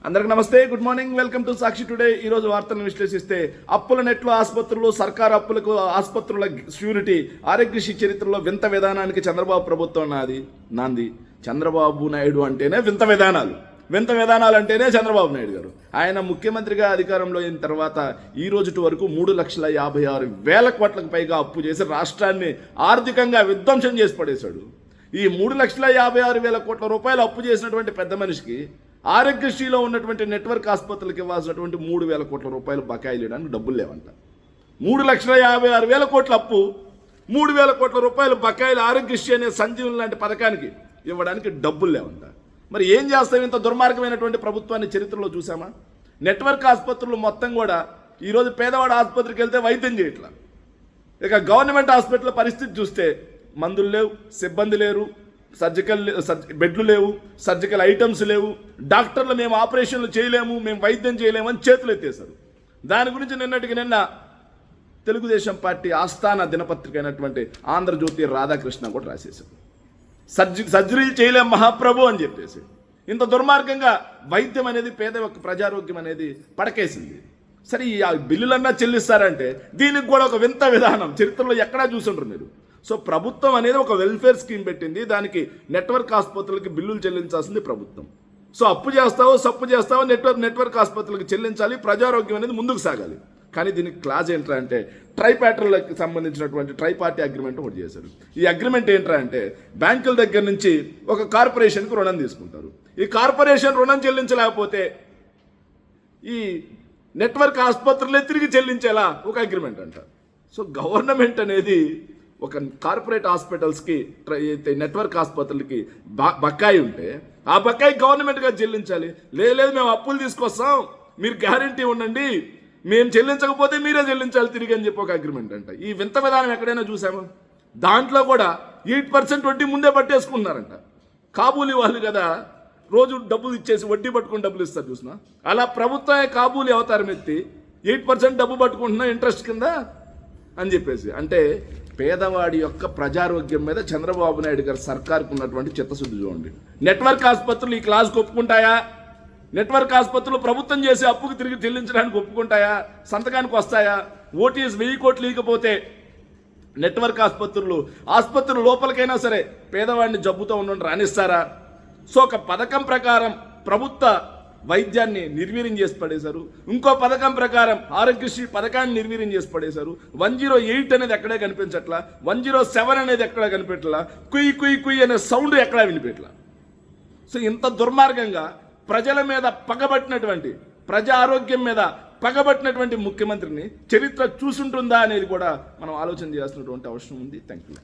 అందరికి నమస్తే, good morning, welcome to Sakshi today. ఈ రోజు వార్తలను విశ్లేషిస్తే అప్పుల నెట్లు ఆసుపత్రులు, సర్కారు అప్పులకు ఆసుపత్రుల ష్యూరిటీ, ఆరోగ్యశ్రీ చరిత్రలో వింత విధానానికి చంద్రబాబు ప్రభుత్వం నాంది. చంద్రబాబు నాయుడు అంటేనే వింత విధానాలు అంటేనే చంద్రబాబు నాయుడు గారు. ఆయన ముఖ్యమంత్రిగా అధికారంలో అయిన తర్వాత ఈ రోజు వరకు 3,56,000 కోట్లకు పైగా అప్పు చేసి రాష్ట్రాన్ని ఆర్థికంగా విధ్వంసం చేసి పడేశాడు. ఈ 3,56,000 కోట్ల రూపాయలు అప్పు చేసినటువంటి పెద్ద మనిషికి ఆరోగ్యశ్రీలో ఉన్నటువంటి నెట్వర్క్ ఆసుపత్రులకు ఇవ్వాల్సినటువంటి 3,000 కోట్ల రూపాయలు బకాయిలు ఇవ్వడానికి డబ్బులు లేవంట. 3,56,000 కోట్ల అప్పు, 3,000 కోట్ల రూపాయలు బకాయిలు ఆరోగ్యశ్రీ అనే సంజీవన్ లాంటి పథకానికి ఇవ్వడానికి డబ్బులు లేవంట. మరి ఏం చేస్తాం? ఇంత దుర్మార్గమైనటువంటి ప్రభుత్వాన్ని చరిత్రలో చూసామా? నెట్వర్క్ ఆసుపత్రులు మొత్తం కూడా ఈరోజు పేదవాడ ఆసుపత్రికి వెళ్తే వైద్యం చేయట్లా. ఇక గవర్నమెంట్ హాస్పిటల్ పరిస్థితి చూస్తే మందులు లేవు, సిబ్బంది లేరు, బెడ్లు లేవు, సర్జికల్ ఐటమ్స్ లేవు, డాక్టర్లు మేము ఆపరేషన్లు చేయలేము, మేము వైద్యం చేయలేము అని చేతులు ఎత్తేశారు. దాని గురించి నిన్న తెలుగుదేశం పార్టీ ఆస్థాన దినపత్రిక అయినటువంటి ఆంధ్రజ్యోతి రాధాకృష్ణ కూడా రాసేశారు. సర్జరీలు చేయలేం మహాప్రభు అని చెప్పేసి. ఇంత దుర్మార్గంగా వైద్యం అనేది, పేద యొక్క ప్రజారోగ్యం అనేది పడకేసింది. సరే, ఈ బిల్లులన్నా చెల్లిస్తారంటే దీనికి కూడా ఒక వింత విధానం చరిత్రలో ఎక్కడా చూసుంటారు మీరు. సో ప్రభుత్వం అనేది ఒక వెల్ఫేర్ స్కీమ్ పెట్టింది. దానికి నెట్వర్క్ ఆసుపత్రులకి బిల్లులు చెల్లించాల్సింది ప్రభుత్వం. సో అప్పు చేస్తావో సప్పు చేస్తావో నెట్వర్క్ ఆసుపత్రులకు చెల్లించాలి, ప్రజారోగ్యం అనేది ముందుకు సాగాలి. కానీ దీనికి క్లాజ్ ఏంట్రా అంటే ట్రైపార్టీలకు సంబంధించినటువంటి ట్రైపార్టీ అగ్రిమెంట్ ఒకటి చేశారు. ఈ అగ్రిమెంట్ ఏంట్రా అంటే బ్యాంకుల దగ్గర నుంచి ఒక కార్పొరేషన్కి రుణం తీసుకుంటారు. ఈ కార్పొరేషన్ రుణం చెల్లించలేకపోతే ఈ నెట్వర్క్ ఆసుపత్రులే తిరిగి చెల్లించేలా ఒక అగ్రిమెంట్ అంట. సో గవర్నమెంట్ అనేది ఒక కార్పొరేట్ హాస్పిటల్స్కి, నెట్వర్క్ ఆసుపత్రులకి బకాయి ఉంటే ఆ బకాయి గవర్నమెంట్గా చెల్లించాలి. లేదు మేము అప్పులు తీసుకొస్తాం, మీరు గ్యారంటీ ఉండండి, మేము చెల్లించకపోతే మీరే చెల్లించాలి తిరిగి అని చెప్పి ఒక అగ్రిమెంట్ అంట. ఈ వింత విధానం ఎక్కడైనా చూసామా? దాంట్లో కూడా 8% వడ్డీ ముందే పట్టేసుకుంటున్నారంట. కాబూలీ వాళ్ళు కదా, రోజు డబ్బులు ఇచ్చేసి వడ్డీ పట్టుకుని డబ్బులు ఇస్తారు చూసినా, అలా ప్రభుత్వమే కాబూలీ అవతారం ఎత్తి 8% డబ్బు పట్టుకుంటున్నా ఇంట్రెస్ట్ కింద అని చెప్పేసి. అంటే పేదవాడి యొక్క ప్రజారోగ్యం మీద చంద్రబాబు నాయుడు గారు సర్కార్కు ఉన్నటువంటి చిత్తశుద్ధి చూడండి. నెట్వర్క్ ఆసుపత్రులు ఈ క్లాస్కి ఒప్పుకుంటాయా? నెట్వర్క్ ఆసుపత్రులు ప్రభుత్వం చేసే అప్పుకు తిరిగి చెల్లించడానికి ఒప్పుకుంటాయా? సంతకానికి వస్తాయా? ఓటీఎస్ 1000 కోట్లు ఇకపోతే నెట్వర్క్ ఆసుపత్రులు లోపలికైనా సరే పేదవాడిని జబ్బుతో ఉన్న రాణిస్తారా? సో ఒక పథకం ప్రకారం ప్రభుత్వ వైద్యాన్ని నిర్వీర్యం చేసి పడేశారు. ఇంకో పథకం ప్రకారం ఆరోగ్యశ్రీ పథకాన్ని నిర్వీర్యం చేసి పడేశారు. 108 అనేది ఎక్కడే కనిపించట్లా, 107 అనేది ఎక్కడా కనిపెట్టలా, కుయ్ కుయ్ కుయ్ అనే సౌండ్ ఎక్కడా వినిపెట్టలా. సో ఇంత దుర్మార్గంగా ప్రజల మీద పగబట్టినటువంటి, ప్రజా ఆరోగ్యం మీద పగబట్టినటువంటి ముఖ్యమంత్రిని చరిత్ర చూసుంటుందా అనేది కూడా మనం ఆలోచన చేయాల్సినటువంటి అవసరం ఉంది. Thank you.